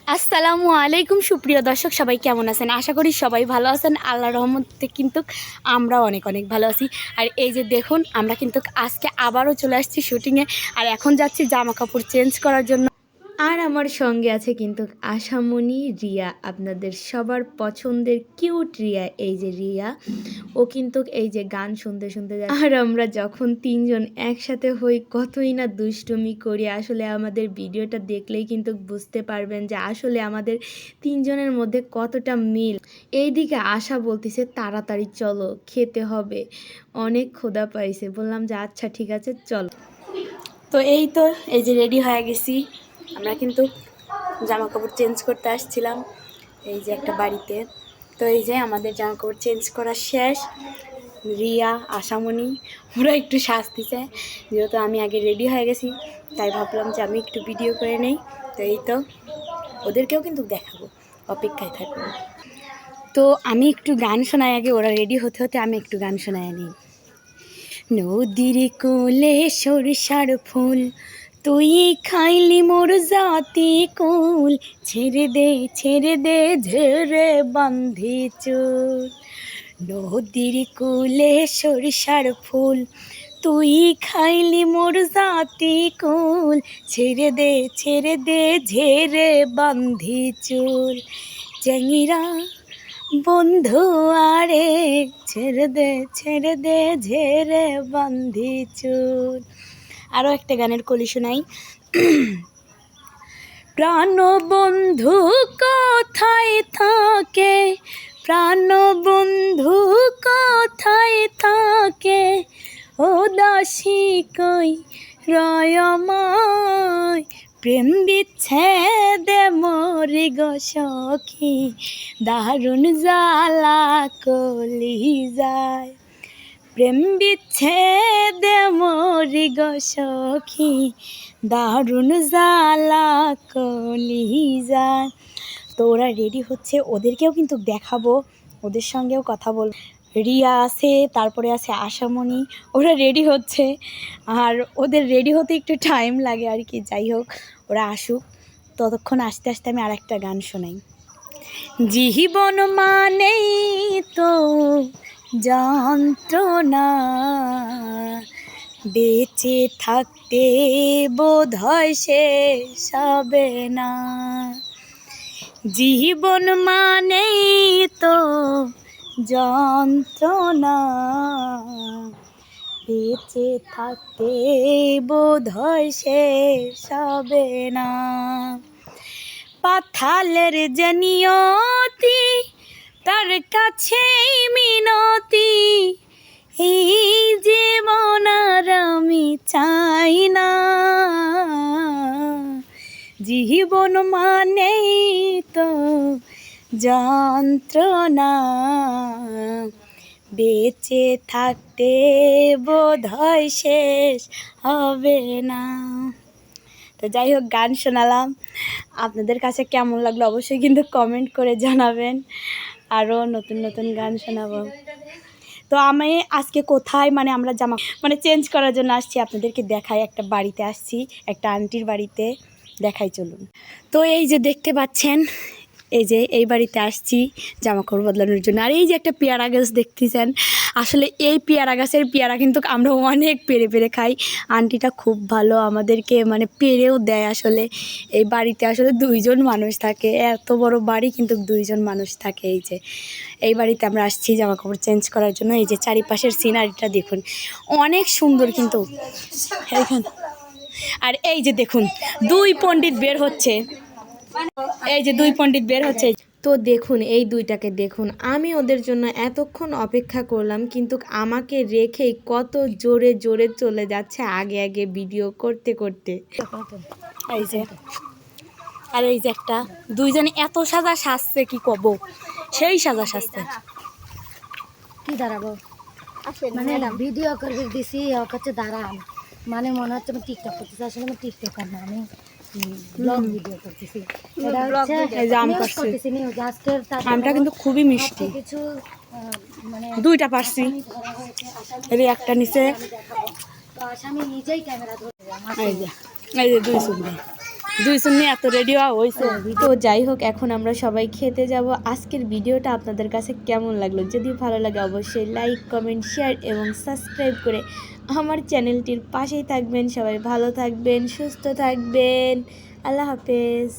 আসসালামু আলাইকুম সুপ্রিয় দর্শক, সবাই কেমন আছেন? আশা করি সবাই ভালো আছেন। আল্লাহর রহমতে কিন্তু আমরা অনেক অনেক ভালো আছি। আর এই যে দেখুন, আমরা কিন্তু আজকে আবারও চলে আসছি শুটিংয়ে। আর এখন যাচ্ছি জামা কাপড় চেঞ্জ করার জন্য। আর আমার সঙ্গে আছে কিন্তু আশামণি রিয়া, আপনাদের সবার পছন্দের কিউট রিয়া। এই যে রিয়া, ও কিন্তু এই যে গান শুনতে শুনতে যায়। আর আমরা যখন তিনজন একসাথে হই কতই না দুষ্টুমি করি। আসলে আমাদের ভিডিওটা দেখলেই কিন্তু বুঝতে পারবেন যে আসলে আমাদের তিনজনের মধ্যে কতটা মিল। এইদিকে আশা বলতেছে তাড়াতাড়ি চলো, খেতে হবে, অনেক ক্ষুধা পাইছে। বললাম যে আচ্ছা ঠিক আছে চলো। তো এই তো এই যে রেডি হয়ে গেছি। আমরা কিন্তু জামা কাপড় চেঞ্জ করতে আসছিলাম এই যে একটা বাড়িতে। তো এই যে আমাদের জামা কাপড় চেঞ্জ করা শেষ। রিয়া, আশামণি ওরা একটু শাস্তিছে, যেহেতু আমি আগে রেডি হয়ে গেছি তাই ভাবলাম যে আমি একটু ভিডিও করে নেই। তো এই তো ওদেরকেও কিন্তু দেখাবো, অপেক্ষায় থাকবো। তো আমি একটু গান শোনাই আগে, ওরা রেডি হতে হতে আমি একটু গান শোনাই নিই। নদীর কোলে সরিষার ফুল, তুই খাইলি মোর জাতি কুল, ছেড়ে দে ঝেড়ে বান্ধি চুল। নদীর কোলে সরিষার ফুল, তুই খাইলি মোর জাতি কুল, ছেড়ে দে ঝেড়ে বান্ধি চুল। চ্যাংরা বন্ধু আরে, ছেড়ে দে ঝেড়ে বান্ধি চুল। আরও একটা গানের কলি শোনাই। প্রাণবন্ধু কোথায় থাকে, প্রাণবন্ধু কোথায় থাকে, ও দাসী কই রয়মায়, প্রেম বিচ্ছেদে মরি গো সখী, দারুণ জ্বালা কলি যায়। প্রেম বিচ্ছেদে মরি গো সখী, দারুণ জ্বালা কলি যায়। তো ওরা রেডি হচ্ছে, ওদেরকেও কিন্তু দেখাবো, ওদের সঙ্গেও কথা বলবো। রিয়া আছে, তারপরে আছে আশামণি, ওরা রেডি হচ্ছে। আর ওদের রেডি হতে একটু টাইম লাগে আর কি। যাই হোক, ওরা আসুক, ততক্ষণ আস্তে আস্তে আমি আর একটা গান শোনাই। জীবন মানেই তো যন্ত্রণা, বেঁচে থাকতে বোধহয় শেষ হবে না। জীবন মানেই তো যন্ত্রণা, বেঁচে থাকতে বোধহয় শেষ হবে না। পাথালের যে নিয়তি, তার কাছেই মিনতি, এই জীবন আর আমি চাই না। জীবন মানেই তো যন্ত্রণা, বেঁচে থাকতে বোধহয় শেষ হবে না। তো যাই হোক, গান শোনালাম, আপনাদের কাছে কেমন লাগলো অবশ্যই কিন্তু কমেন্ট করে জানাবেন। আরও নতুন নতুন গান শোনাবো। তো আমি আজকে কোথায় আমরা জামা চেঞ্জ করার জন্য আসছি, আপনাদেরকে দেখাই। একটা বাড়িতে আসছি, একটা আন্টির বাড়িতে, দেখাই চলুন। তো এই যে দেখতে পাচ্ছেন, এই যে এই বাড়িতে আসছি জামা কাপড় বদলানোর জন্য। আর এই যে একটা পেয়ারা গাছ দেখতেছেন, আসলে এই পেয়ারা গাছের পেয়ারা কিন্তু আমরা অনেক পেরে খাই। আন্টিটা খুব ভালো, আমাদেরকে পেরেও দেয়। আসলে এই বাড়িতে আসলে 2জন মানুষ থাকে, এত বড় বাড়ি কিন্তু 2জন মানুষ থাকে। এই যে এই বাড়িতে আমরা আসছি জামা কাপড় চেঞ্জ করার জন্য। এই যে চারিপাশের সিনারিটা দেখুন, অনেক সুন্দর কিন্তু এইখানে। আর এই যে দেখুন, 2 পণ্ডিত বের হচ্ছে, এই যে 2 পণ্ডিত বের হচ্ছে। তো দেখুন এই দুইটাকে দেখুন, আমি ওদের জন্য এতক্ষণ অপেক্ষা করলাম কিন্তু আমাকে রেখেই কত জোরে জোরে চলে যাচ্ছে আগে আগে ভিডিও করতে করতে। এই যে, আর এই যে একটা 2জনে এত সাজা সাজছে কি কব, সেই সাজা সাজছে। কি দাঁড়াবো ভিডিও করে দিছি, হচ্ছে দাঁড়ান, মনে হচ্ছে আমি টিকটক করতেছি, আসলে আমি টিকটকার না, আমি ব্লগ ভিডিও করতেছি। এটা হচ্ছে নিউজ। আজকের আমটা কিন্তু খুবই মিষ্টি, কিছু 2টা পারছি, এর একটা নিচে। তো আসামি নিজেই ক্যামেরা ধরে, এই যে 2 সুন্দর। দুই শুনি এত রেডি হয়েছে। তো যাই হোক, এখন আমরা সবাই খেতে যাব। আজকের ভিডিওটা আপনাদের কাছে কেমন লাগলো? যদি ভালো লাগে অবশ্যই লাইক, কমেন্ট, শেয়ার এবং সাবস্ক্রাইব করে আমার চ্যানেলটির পাশেই থাকবেন। সবাই ভালো থাকবেন, সুস্থ থাকবেন। আল্লাহ হাফেজ।